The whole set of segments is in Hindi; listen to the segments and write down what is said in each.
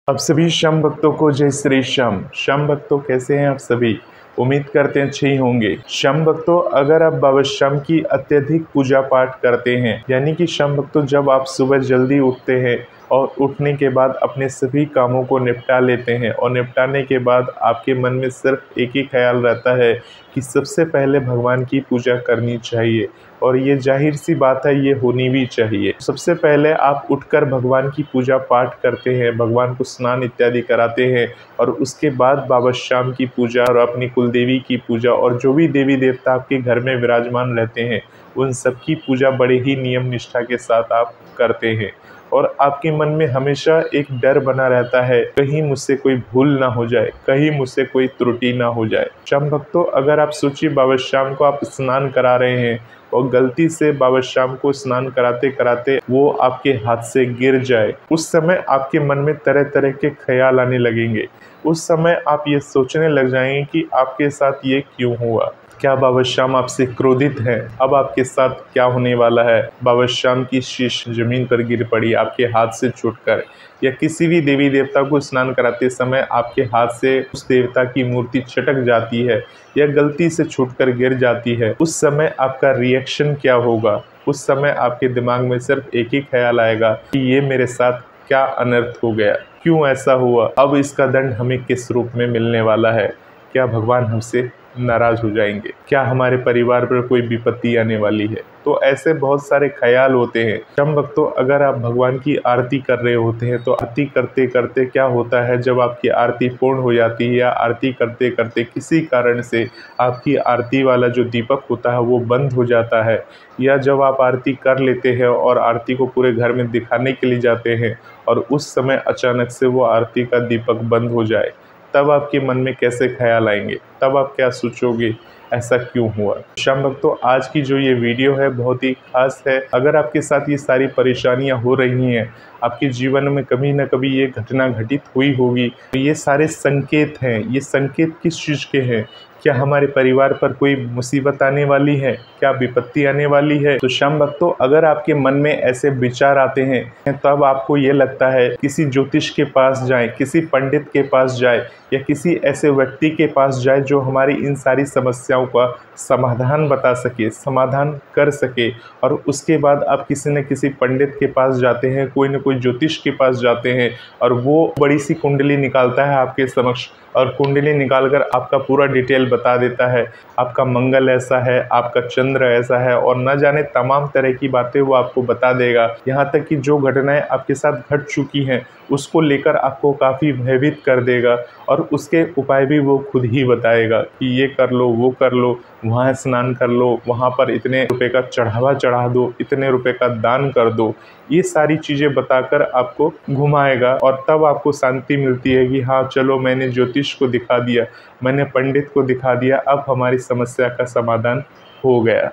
अब सभी शम भक्तों को जय श्री श्याम। शम भक्तों कैसे हैं आप सभी? उम्मीद करते हैं अच्छे ही होंगे। शम भक्तों, अगर आप बाबा श्याम की अत्यधिक पूजा पाठ करते हैं, यानी कि शम भक्तों जब आप सुबह जल्दी उठते हैं और उठने के बाद अपने सभी कामों को निपटा लेते हैं और निपटाने के बाद आपके मन में सिर्फ एक ही ख्याल रहता है कि सबसे पहले भगवान की पूजा करनी चाहिए, और ये जाहिर सी बात है, ये होनी भी चाहिए। सबसे पहले आप उठकर भगवान की पूजा पाठ करते हैं, भगवान को स्नान इत्यादि कराते हैं, और उसके बाद बाबा श्याम की पूजा और अपनी कुलदेवी की पूजा और जो भी देवी देवता आपके घर में विराजमान रहते हैं उन सब की पूजा बड़े ही नियम निष्ठा के साथ आप करते हैं। और आपके मन में हमेशा एक डर बना रहता है, कहीं मुझसे कोई भूल ना हो जाए, कहीं मुझसे कोई त्रुटि ना हो जाए। श्याम भक्तों, अगर आप सोचिए बाबा श्याम को आप स्नान करा रहे हैं और गलती से बाबा श्याम को स्नान कराते कराते वो आपके हाथ से गिर जाए, उस समय आपके मन में तरह तरह के ख्याल आने लगेंगे। उस समय आप ये सोचने लग जाएंगे कि आपके साथ ये क्यों हुआ, क्या बाबा श्याम आपसे क्रोधित है, अब आपके साथ क्या होने वाला है। बाबा श्याम की शीश जमीन पर गिर पड़ी आपके हाथ से छूटकर, या किसी भी देवी देवता को स्नान कराते समय आपके हाथ से उस देवता की मूर्ति चटक जाती है या गलती से छूटकर गिर जाती है, उस समय आपका रिएक्शन क्या होगा? उस समय आपके दिमाग में सिर्फ एक ही ख्याल आएगा कि ये मेरे साथ क्या अनर्थ हो गया, क्यों ऐसा हुआ, अब इसका दंड हमें किस रूप में मिलने वाला है, क्या भगवान हमसे नाराज हो जाएंगे, क्या हमारे परिवार पर कोई विपत्ति आने वाली है। तो ऐसे बहुत सारे ख्याल होते हैं। शम भक्तों, अगर आप भगवान की आरती कर रहे होते हैं तो आरती करते करते क्या होता है, जब आपकी आरती पूर्ण हो जाती है या आरती करते करते किसी कारण से आपकी आरती वाला जो दीपक होता है वो बंद हो जाता है, या जब आप आरती कर लेते हैं और आरती को पूरे घर में दिखाने के लिए जाते हैं और उस समय अचानक से वो आरती का दीपक बंद हो जाए, तब आपके मन में कैसे ख्याल आएंगे? तब आप क्या सोचोगे, ऐसा क्यों हुआ? शम भक्तों, आज की जो ये वीडियो है बहुत ही खास है। अगर आपके साथ ये सारी परेशानियां हो रही हैं, आपके जीवन में कभी ना कभी ये घटना घटित हुई होगी, तो ये सारे संकेत हैं। ये संकेत किस चीज़ के हैं? क्या हमारे परिवार पर कोई मुसीबत आने वाली है, क्या विपत्ति आने वाली है? तो शम भक्तों, अगर आपके मन में ऐसे विचार आते हैं तब आपको ये लगता है किसी ज्योतिष के पास जाएं, किसी पंडित के पास जाएं, या किसी ऐसे व्यक्ति के पास जाए जो हमारी इन सारी समस्याओं का समाधान बता सके, समाधान कर सके, और उसके बाद आप किसी न किसी पंडित के पास जाते हैं, कोई न कोई ज्योतिष के पास जाते हैं, और वो बड़ी सी कुंडली निकालता है आपके समक्ष, और कुंडली निकालकर आपका पूरा डिटेल बता देता है, आपका मंगल ऐसा है, आपका चंद्र ऐसा है, और न जाने तमाम तरह की बातें वो आपको बता देगा। यहाँ तक कि जो घटनाएं आपके साथ घट चुकी हैं उसको लेकर आपको काफ़ी भयभीत कर देगा, और उसके उपाय भी वो खुद ही बताएगा कि ये कर लो, वो कर लो, वहाँ स्नान कर लो, वहाँ पर इतने रुपए का चढ़ावा चढ़ा दो, इतने रुपए का दान कर दो। ये सारी चीज़ें बताकर आपको घुमाएगा, और तब आपको शांति मिलती है कि हाँ चलो, मैंने ज्योतिष को दिखा दिया, मैंने पंडित को दिखा दिया, अब हमारी समस्या का समाधान हो गया।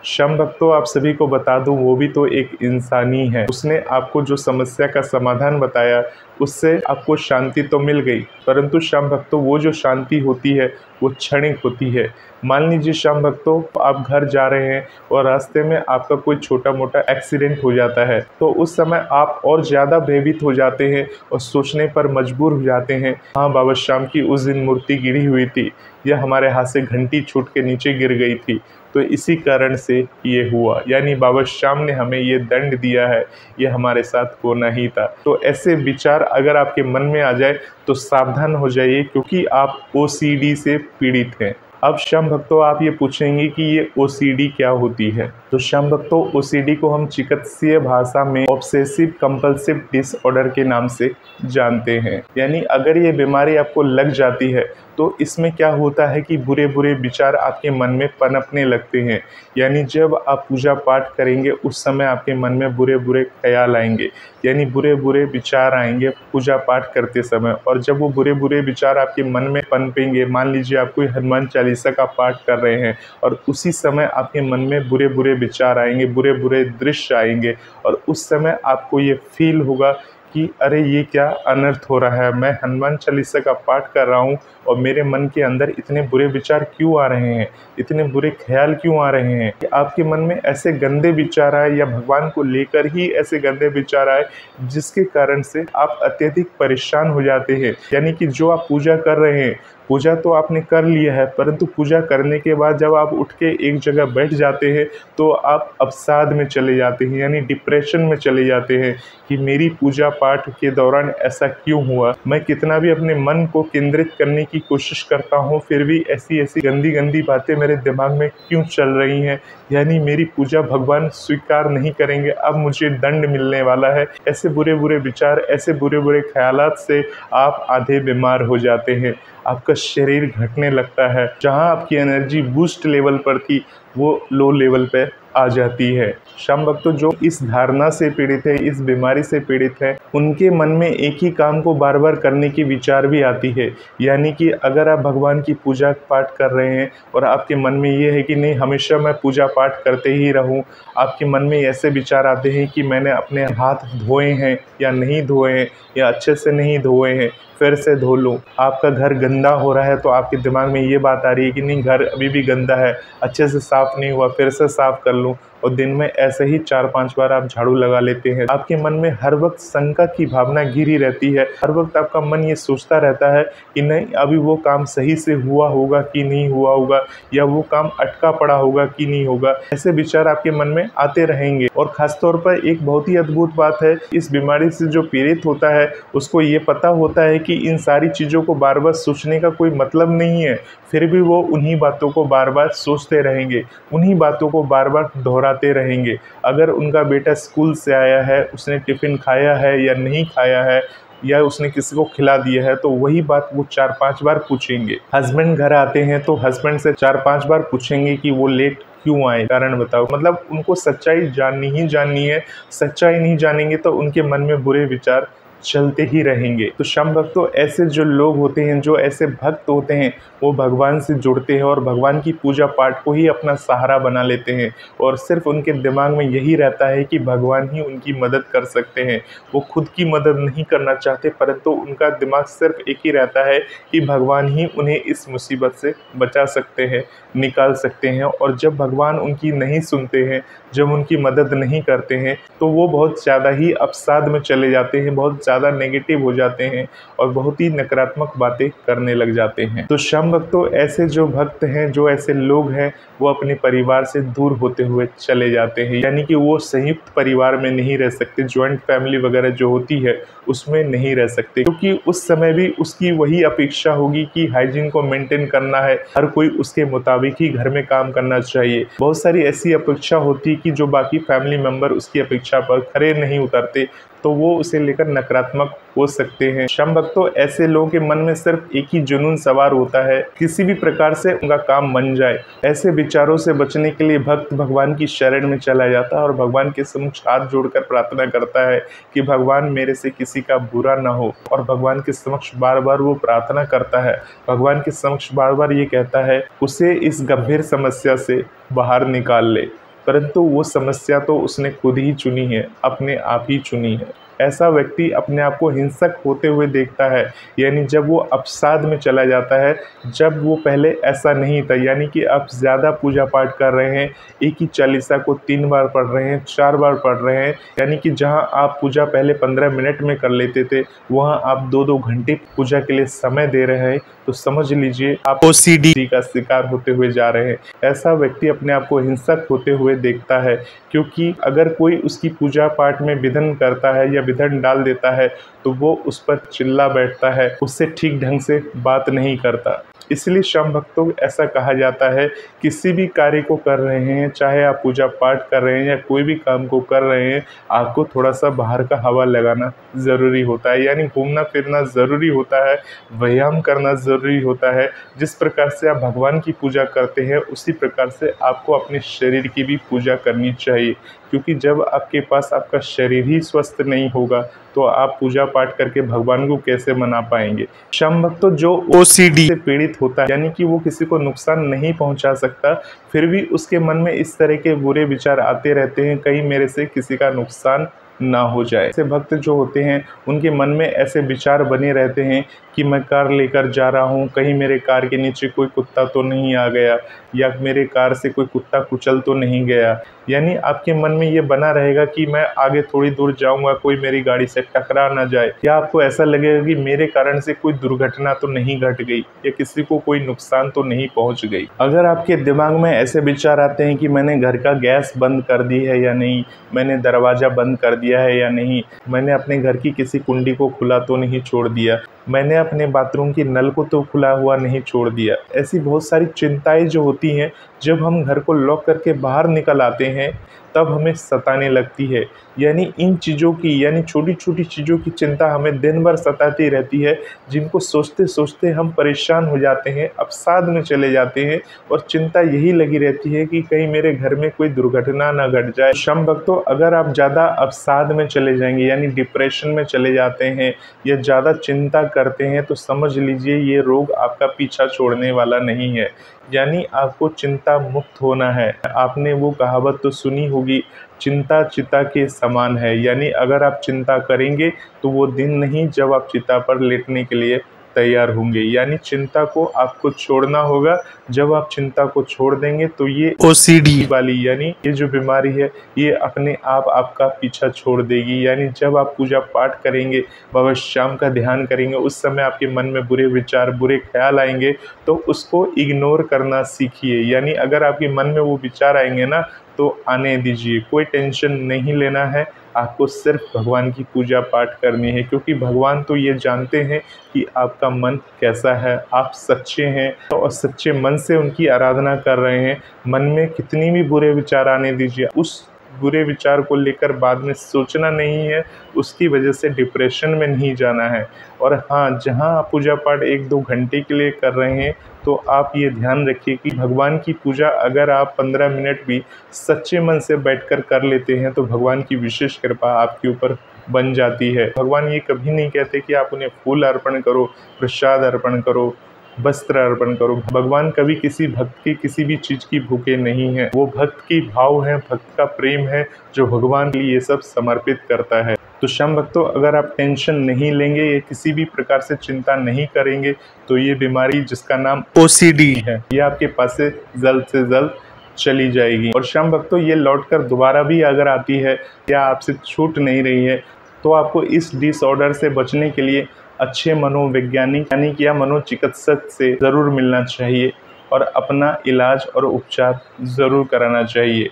शम भक्तों, आप सभी को बता दूं, वो भी तो एक इंसान ही है। उसने आपको जो समस्या का समाधान बताया उससे आपको शांति तो मिल गई, परंतु शम भक्तों वो जो शांति होती है वो क्षणिक होती है। मान लीजिए शम भक्तों, आप घर जा रहे हैं और रास्ते में आपका कोई छोटा मोटा एक्सीडेंट हो जाता है, तो उस समय आप और ज़्यादा भयभीत हो जाते हैं और सोचने पर मजबूर हो जाते हैं, हाँ बाबा श्याम की उस दिन मूर्ति गिरी हुई थी, या हमारे हाथ से घंटी छूट के नीचे गिर गई थी, तो इसी कारण से ये हुआ, यानी बाबा श्याम ने हमें ये दंड दिया है, ये हमारे साथ होना ही था। तो ऐसे विचार अगर आपके मन में आ जाए तो सावधान हो जाइए, क्योंकि आप OCD से पीड़ित हैं। अब शम भक्तों, आप ये पूछेंगे कि ये OCD क्या होती है? तो शम भक्तों, OCD को हम चिकित्सीय भाषा में ऑब्सेसिव कंपल्सिव डिसऑर्डर के नाम से जानते हैं। यानी अगर ये बीमारी आपको लग जाती है तो इसमें क्या होता है कि बुरे बुरे विचार आपके मन में पनपने लगते हैं। यानी जब आप पूजा पाठ करेंगे उस समय आपके मन में बुरे बुरे ख्याल आएंगे, यानी बुरे बुरे विचार आएंगे पूजा पाठ करते समय। और जब वो बुरे बुरे विचार आपके मन में पनपेंगे, मान लीजिए आप कोई हनुमान चालीसा का पाठ कर रहे हैं और उसी समय आपके मन में बुरे बुरे विचार आएंगे, बुरे बुरे दृश्य आएंगे, और उस समय आपको ये फील होगा कि अरे ये क्या अनर्थ हो रहा है, मैं हनुमान चालीसा का पाठ कर रहा हूँ और मेरे मन के अंदर इतने बुरे विचार क्यों आ रहे हैं, इतने बुरे ख्याल क्यों आ रहे हैं, कि आपके मन में ऐसे गंदे विचार आए या भगवान को लेकर ही ऐसे गंदे विचार आए जिसके कारण से आप अत्यधिक परेशान हो जाते हैं। यानी कि जो आप पूजा कर रहे हैं, पूजा तो आपने कर लिया है, परंतु पूजा करने के बाद जब आप उठ के एक जगह बैठ जाते हैं तो आप अवसाद में चले जाते हैं, यानी डिप्रेशन में चले जाते हैं कि मेरी पूजा पाठ के दौरान ऐसा क्यों हुआ। मैं कितना भी अपने मन को केंद्रित करने की कोशिश करता हूँ, फिर भी ऐसी ऐसी गंदी गंदी बातें मेरे दिमाग में क्यों चल रही हैं, यानी मेरी पूजा भगवान स्वीकार नहीं करेंगे, अब मुझे दंड मिलने वाला है। ऐसे बुरे बुरे विचार, ऐसे बुरे बुरे ख्यालात से आप आधे बीमार हो जाते हैं, आपका शरीर घटने लगता है, जहां आपकी एनर्जी बूस्ट लेवल पर थी वो लो लेवल पे आ जाती है। शाम भक्तों, जो इस धारणा से पीड़ित है, इस बीमारी से पीड़ित है, उनके मन में एक ही काम को बार बार करने की विचार भी आती है। यानी कि अगर आप भगवान की पूजा पाठ कर रहे हैं और आपके मन में ये है कि नहीं हमेशा मैं पूजा पाठ करते ही रहूं, आपके मन में ऐसे विचार आते हैं कि मैंने अपने हाथ धोए हैं या नहीं धोए हैं, या अच्छे से नहीं धोए हैं, फिर से धो लूँ। आपका घर गंदा हो रहा है तो आपके दिमाग में ये बात आ रही है कि नहीं घर अभी भी गंदा है, अच्छे से साफ़ नहीं हुआ, फिर से साफ़ कर लूँ, और दिन में ऐसे ही 4-5 बार आप झाड़ू लगा लेते हैं। आपके मन में हर वक्त शंका की भावना घिरी रहती है, हर वक्त आपका मन ये सोचता रहता है कि नहीं अभी वो काम सही से हुआ होगा कि नहीं हुआ होगा, या वो काम अटका पड़ा होगा कि नहीं होगा। ऐसे विचार आपके मन में आते रहेंगे। और ख़ासतौर पर एक बहुत ही अद्भुत बात है, इस बीमारी से जो पीड़ित होता है उसको ये पता होता है कि इन सारी चीज़ों को बार बार सोचने का कोई मतलब नहीं है, फिर भी वो उन्हीं बातों को बार बार सोचते रहेंगे, उन्हीं बातों को बार बार दोहराते रहेंगे। अगर उनका बेटा स्कूल से आया है, उसने टिफ़िन खाया है या नहीं खाया है, या उसने किसी को खिला दिया है, तो वही बात वो 4-5 बार पूछेंगे। हस्बैंड घर आते हैं तो हस्बैंड से 4-5 बार पूछेंगे कि वो लेट क्यों आए, कारण बताओ। मतलब उनको सच्चाई जाननी ही जाननी है, सच्चाई नहीं जानेंगे तो उनके मन में बुरे विचार चलते ही रहेंगे। तो शाम भक्तों, ऐसे जो लोग होते हैं, जो ऐसे भक्त होते हैं, वो भगवान से जुड़ते हैं और भगवान की पूजा पाठ को ही अपना सहारा बना लेते हैं, और सिर्फ उनके दिमाग में यही रहता है कि भगवान ही उनकी मदद कर सकते हैं। वो खुद की मदद नहीं करना चाहते, परंतु उनका दिमाग सिर्फ एक ही रहता है कि भगवान ही उन्हें इस मुसीबत से बचा सकते हैं, निकाल सकते हैं। और जब भगवान उनकी नहीं सुनते हैं, जब उनकी मदद नहीं करते हैं, तो वो बहुत ज़्यादा ही अवसाद में चले जाते हैं, बहुत ज़्यादा नेगेटिव हो जाते हैं और बहुत ही नकारात्मक बातें करने लग जाते हैं। तो शाम भक्तों, ऐसे जो भक्त हैं, जो ऐसे लोग हैं, वो अपने परिवार से दूर होते हुए चले जाते हैं, यानी कि वो संयुक्त परिवार में नहीं रह सकते, ज्वाइंट फैमिली वगैरह जो होती है उसमें नहीं रह सकते, क्योंकि उस समय भी उसकी वही अपेक्षा होगी कि हाइजीन को मेंटेन करना है, हर कोई उसके मुताबिक ही घर में काम करना चाहिए। बहुत सारी ऐसी अपेक्षा होती है कि जो बाकी फैमिली मेंबर उसकी अपेक्षा पर खरे नहीं उतरते, तो वो उसे लेकर नकारात्मक हो सकते हैं। शाम भक्तों, ऐसे लोगों के मन में सिर्फ एक ही जुनून सवार होता है, किसी भी प्रकार से उनका काम बन जाए। ऐसे विचारों से बचने के लिए भक्त भगवान की शरण में चला जाता है और भगवान के समक्ष हाथ जोड़कर प्रार्थना करता है कि भगवान मेरे से किसी का बुरा ना हो, और भगवान के समक्ष बार बार वो प्रार्थना करता है, भगवान के समक्ष बार बार ये कहता है उसे इस गंभीर समस्या से बाहर निकाल ले। परंतु वो समस्या तो उसने खुद ही चुनी है, अपने आप ही चुनी है। ऐसा व्यक्ति अपने आप को हिंसक होते हुए देखता है, यानी जब वो अवसाद में चला जाता है, जब वो पहले ऐसा नहीं था, यानी कि आप ज़्यादा पूजा पाठ कर रहे हैं, एक ही चालीसा को 3 बार पढ़ रहे हैं, 4 बार पढ़ रहे हैं, यानी कि जहां आप पूजा पहले 15 मिनट में कर लेते थे, वहां आप 2-2 घंटे पूजा के लिए समय दे रहे हैं, तो समझ लीजिए आप OCD का शिकार होते हुए जा रहे हैं। ऐसा व्यक्ति अपने आप को हिंसक होते हुए देखता है, क्योंकि अगर कोई उसकी पूजा पाठ में विघ्न करता है या विघ्न डाल देता है तो वो उस पर चिल्ला बैठता है, उससे ठीक ढंग से बात नहीं करता। इसलिए शाम भक्तों, ऐसा कहा जाता है किसी भी कार्य को कर रहे हैं, चाहे आप पूजा पाठ कर रहे हैं या कोई भी काम को कर रहे हैं, आपको थोड़ा सा बाहर का हवा लगाना ज़रूरी होता है, यानी घूमना फिरना ज़रूरी होता है, व्यायाम करना ज़रूरी होता है। जिस प्रकार से आप भगवान की पूजा करते हैं, उसी प्रकार से आपको अपने शरीर की भी पूजा करनी चाहिए, क्योंकि जब आपके पास आपका शरीर ही स्वस्थ नहीं होगा तो आप पूजा पाठ करके भगवान को कैसे मना पाएंगे। शाम भक्तों, जो OCD से पीड़ित होता है, यानी कि वो किसी को नुकसान नहीं पहुंचा सकता, फिर भी उसके मन में इस तरह के बुरे विचार आते रहते हैं, कहीं मेरे से किसी का नुकसान ना हो जाए। ऐसे भक्त जो होते हैं उनके मन में ऐसे विचार बने रहते हैं कि मैं कार लेकर जा रहा हूँ, कहीं मेरे कार के नीचे कोई कुत्ता तो नहीं आ गया, या मेरे कार से कोई कुत्ता कुचल तो नहीं गया। यानी आपके मन में ये बना रहेगा कि मैं आगे थोड़ी दूर जाऊंगा, कोई मेरी गाड़ी से टकरा ना जाए, या आपको ऐसा लगेगा कि मेरे कारण से कोई दुर्घटना तो नहीं घट गई, या किसी को कोई नुकसान तो नहीं पहुंच गई। अगर आपके दिमाग में ऐसे विचार आते हैं कि मैंने घर का गैस बंद कर दी है या नहीं, मैंने दरवाज़ा बंद कर दिया है या नहीं, मैंने अपने घर की किसी कुंडी को खुला तो नहीं छोड़ दिया, मैंने अपने बाथरूम की नल को तो खुला हुआ नहीं छोड़ दिया, ऐसी बहुत सारी चिंताएं जो होती हैं जब हम घर को लॉक करके बाहर निकल आते हैं तब हमें सताने लगती है। यानी इन चीज़ों की, यानी छोटी छोटी चीज़ों की चिंता हमें दिन भर सताती रहती है, जिनको सोचते सोचते हम परेशान हो जाते हैं, अवसाद में चले जाते हैं, और चिंता यही लगी रहती है कि कहीं मेरे घर में कोई दुर्घटना ना घट जाए। शम भक्तों, अगर आप ज़्यादा अवसाद में चले जाएंगे, यानी डिप्रेशन में चले जाते हैं या ज़्यादा चिंता करते हैं, तो समझ लीजिए ये रोग आपका पीछा छोड़ने वाला नहीं है। यानी आपको चिंता मुक्त होना है। आपने वो कहावत तो सुनी होगी, चिंता चिता के समान है। यानी अगर आप चिंता करेंगे तो वो दिन नहीं जब आप चिता पर लेटने के लिए तैयार होंगे। यानी चिंता को आपको छोड़ना होगा। जब आप चिंता को छोड़ देंगे तो ये OCD वाली, यानी ये जो बीमारी है, ये अपने आप आपका पीछा छोड़ देगी। यानी जब आप पूजा पाठ करेंगे, बाबा श्याम का ध्यान करेंगे, उस समय आपके मन में बुरे विचार, बुरे ख्याल आएंगे, तो उसको इग्नोर करना सीखिए। यानी अगर आपके मन में वो विचार आएंगे ना, तो आने दीजिए, कोई टेंशन नहीं लेना है। आपको सिर्फ भगवान की पूजा पाठ करनी है, क्योंकि भगवान तो ये जानते हैं कि आपका मन कैसा है, आप सच्चे हैं और सच्चे मन से उनकी आराधना कर रहे हैं। मन में कितनी भी बुरे विचार आने दीजिए, उस बुरे विचार को लेकर बाद में सोचना नहीं है, उसकी वजह से डिप्रेशन में नहीं जाना है। और हाँ, जहाँ आप पूजा पाठ 1-2 घंटे के लिए कर रहे हैं, तो आप ये ध्यान रखिए कि भगवान की पूजा अगर आप 15 मिनट भी सच्चे मन से बैठकर कर लेते हैं, तो भगवान की विशेष कृपा आपके ऊपर बन जाती है। भगवान ये कभी नहीं कहते कि आप उन्हें फूल अर्पण करो, प्रसाद अर्पण करो, वस्त्र अर्पण करो। भगवान कभी किसी भक्त की किसी भी चीज़ की भूखे नहीं है। वो भक्त की भाव है, भक्त का प्रेम है, जो भगवान के लिए ये सब समर्पित करता है। तो शम भक्तों, अगर आप टेंशन नहीं लेंगे या किसी भी प्रकार से चिंता नहीं करेंगे, तो ये बीमारी जिसका नाम OCD है, ये आपके पास से जल्द चली जाएगी। और शम भक्तों, ये लौटकर दोबारा भी अगर आती है या आपसे छूट नहीं रही है, तो आपको इस डिसऑर्डर से बचने के लिए अच्छे मनोवैज्ञानिक यानी कि या मनोचिकित्सक से ज़रूर मिलना चाहिए और अपना इलाज और उपचार ज़रूर कराना चाहिए।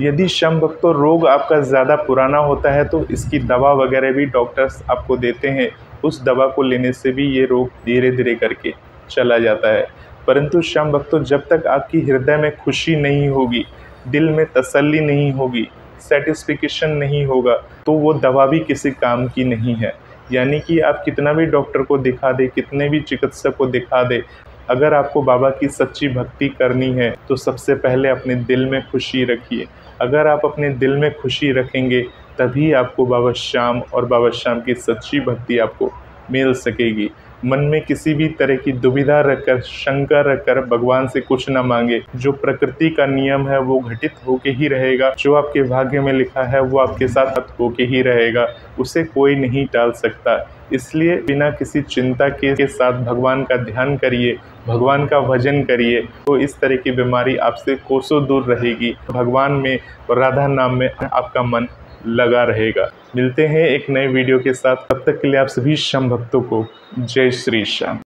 यदि शम भक्तों, रोग आपका ज़्यादा पुराना होता है तो इसकी दवा वगैरह भी डॉक्टर्स आपको देते हैं। उस दवा को लेने से भी ये रोग धीरे धीरे करके चला जाता है। परंतु शम भक्तों, जब तक आपकी हृदय में खुशी नहीं होगी, दिल में तसल्ली नहीं होगी, सेटिस्फिकेशन नहीं होगा, तो वो दवा भी किसी काम की नहीं है। यानी कि आप कितना भी डॉक्टर को दिखा दे, कितने भी चिकित्सक को दिखा दे, अगर आपको बाबा की सच्ची भक्ति करनी है तो सबसे पहले अपने दिल में खुशी रखिए। अगर आप अपने दिल में खुशी रखेंगे, तभी आपको बाबा श्याम और बाबा श्याम की सच्ची भक्ति आपको मिल सकेगी। मन में किसी भी तरह की दुविधा रखकर, शंका रखकर भगवान से कुछ न मांगे। जो प्रकृति का नियम है वो घटित होके ही रहेगा, जो आपके भाग्य में लिखा है वो आपके साथ होके ही रहेगा, उसे कोई नहीं टाल सकता। इसलिए बिना किसी चिंता के साथ भगवान का ध्यान करिए, भगवान का भजन करिए, तो इस तरह की बीमारी आपसे कोसों दूर रहेगी। भगवान में और राधा नाम में आपका मन लगा रहेगा। मिलते हैं एक नए वीडियो के साथ, तब तक के लिए आप सभी शम भक्तों को जय श्री श्याम।